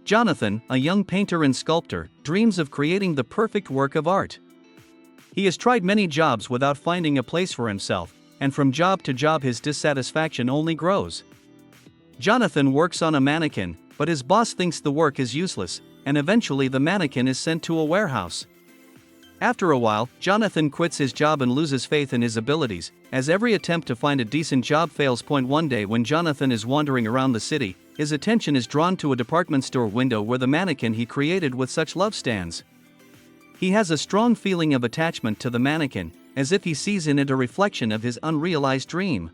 Jonathan, a young painter and sculptor, dreams of creating the perfect work of art. He has tried many jobs without finding a place for himself, and from job to job his dissatisfaction only grows. Jonathan works on a mannequin, but his boss thinks the work is useless, and eventually the mannequin is sent to a warehouse. After a while, Jonathan quits his job and loses faith in his abilities, as every attempt to find a decent job fails. One day when Jonathan is wandering around the city, his attention is drawn to a department store window where the mannequin he created with such love stands. He has a strong feeling of attachment to the mannequin, as if he sees in it a reflection of his unrealized dream.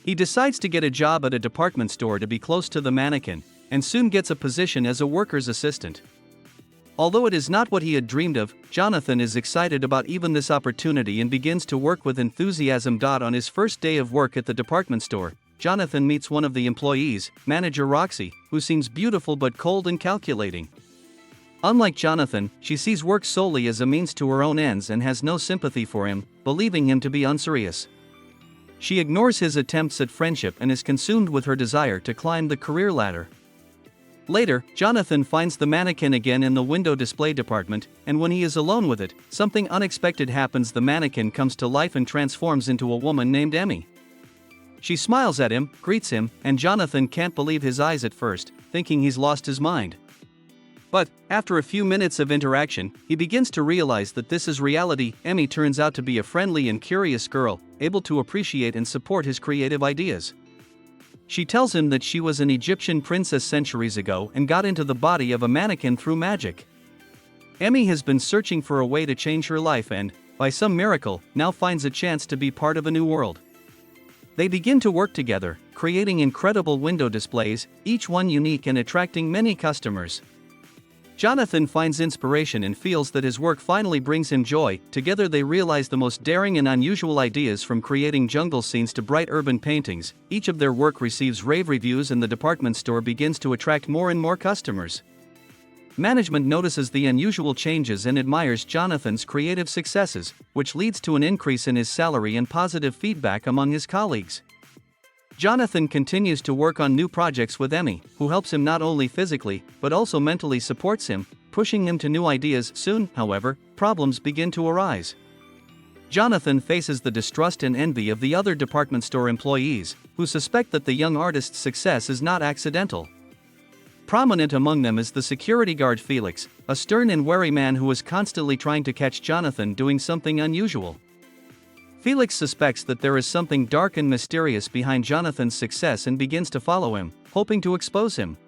He decides to get a job at a department store to be close to the mannequin, and soon gets a position as a worker's assistant. Although it is not what he had dreamed of, Jonathan is excited about even this opportunity and begins to work with enthusiasm. On his first day of work at the department store, Jonathan meets one of the employees, manager Roxy, who seems beautiful but cold and calculating. Unlike Jonathan, she sees work solely as a means to her own ends and has no sympathy for him, believing him to be unserious. She ignores his attempts at friendship and is consumed with her desire to climb the career ladder. Later, Jonathan finds the mannequin again in the window display department, and when he is alone with it, something unexpected happens. The mannequin comes to life and transforms into a woman named Emmy. She smiles at him, greets him, and Jonathan can't believe his eyes at first, thinking he's lost his mind. But, after a few minutes of interaction, he begins to realize that this is reality. Emmy turns out to be a friendly and curious girl, able to appreciate and support his creative ideas. She tells him that she was an Egyptian princess centuries ago and got into the body of a mannequin through magic. Emmy has been searching for a way to change her life and, by some miracle, now finds a chance to be part of a new world. They begin to work together, creating incredible window displays, each one unique and attracting many customers. Jonathan finds inspiration and feels that his work finally brings him joy. Together they realize the most daring and unusual ideas, from creating jungle scenes to bright urban paintings. Each of their work receives rave reviews and the department store begins to attract more and more customers. Management notices the unusual changes and admires Jonathan's creative successes, which leads to an increase in his salary and positive feedback among his colleagues. Jonathan continues to work on new projects with Emmy, who helps him not only physically, but also mentally supports him, pushing him to new ideas. Soon, however, problems begin to arise. Jonathan faces the distrust and envy of the other department store employees, who suspect that the young artist's success is not accidental. Prominent among them is the security guard Felix, a stern and wary man who is constantly trying to catch Jonathan doing something unusual. Felix suspects that there is something dark and mysterious behind Jonathan's success and begins to follow him, hoping to expose him.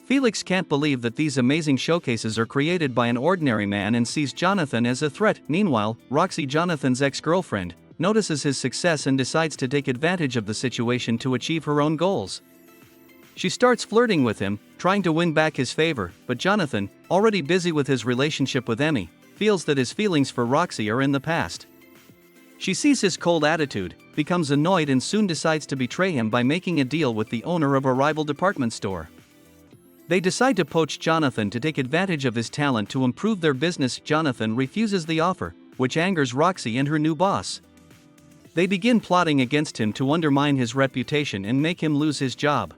Felix can't believe that these amazing showcases are created by an ordinary man and sees Jonathan as a threat. Meanwhile, Roxy, Jonathan's ex-girlfriend, notices his success and decides to take advantage of the situation to achieve her own goals. She starts flirting with him, trying to win back his favor, but Jonathan, already busy with his relationship with Emmy, feels that his feelings for Roxy are in the past. She sees his cold attitude, becomes annoyed and soon decides to betray him by making a deal with the owner of a rival department store. They decide to poach Jonathan to take advantage of his talent to improve their business. Jonathan refuses the offer, which angers Roxy and her new boss. They begin plotting against him to undermine his reputation and make him lose his job.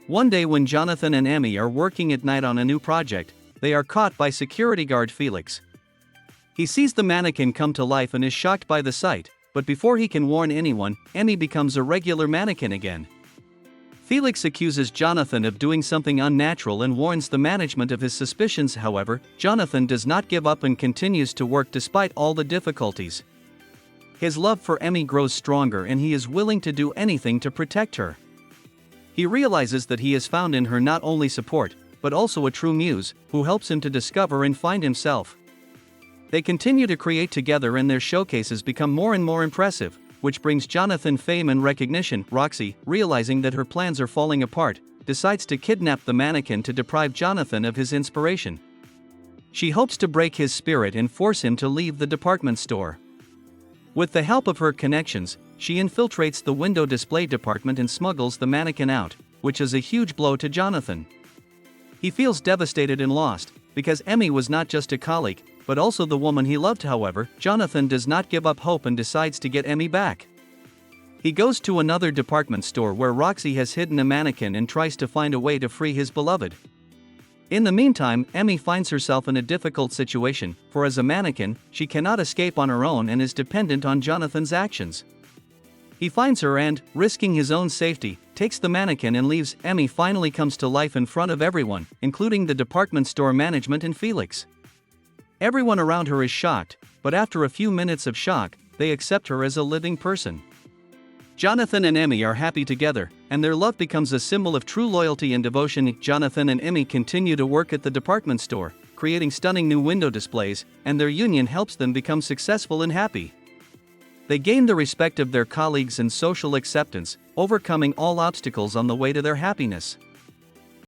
One day when Jonathan and Emmy are working at night on a new project, they are caught by security guard Felix. He sees the mannequin come to life and is shocked by the sight, but before he can warn anyone, Emmy becomes a regular mannequin again. Felix accuses Jonathan of doing something unnatural and warns the management of his suspicions. However, Jonathan does not give up and continues to work despite all the difficulties. His love for Emmy grows stronger and he is willing to do anything to protect her. He realizes that he has found in her not only support, but also a true muse, who helps him to discover and find himself. They continue to create together and their showcases become more and more impressive, which brings Jonathan fame and recognition. Roxy, realizing that her plans are falling apart, decides to kidnap the mannequin to deprive Jonathan of his inspiration. She hopes to break his spirit and force him to leave the department store. With the help of her connections, she infiltrates the window display department and smuggles the mannequin out, which is a huge blow to Jonathan. He feels devastated and lost, because Emmy was not just a colleague, but also the woman he loved. However, Jonathan does not give up hope and decides to get Emmy back. He goes to another department store where Roxy has hidden a mannequin and tries to find a way to free his beloved. In the meantime, Emmy finds herself in a difficult situation, for as a mannequin, she cannot escape on her own and is dependent on Jonathan's actions. He finds her and, risking his own safety, takes the mannequin and leaves. Emmy finally comes to life in front of everyone, including the department store management and Felix. Everyone around her is shocked, but after a few minutes of shock, they accept her as a living person. Jonathan and Emmy are happy together, and their love becomes a symbol of true loyalty and devotion. Jonathan and Emmy continue to work at the department store, creating stunning new window displays, and their union helps them become successful and happy. They gain the respect of their colleagues and social acceptance, overcoming all obstacles on the way to their happiness.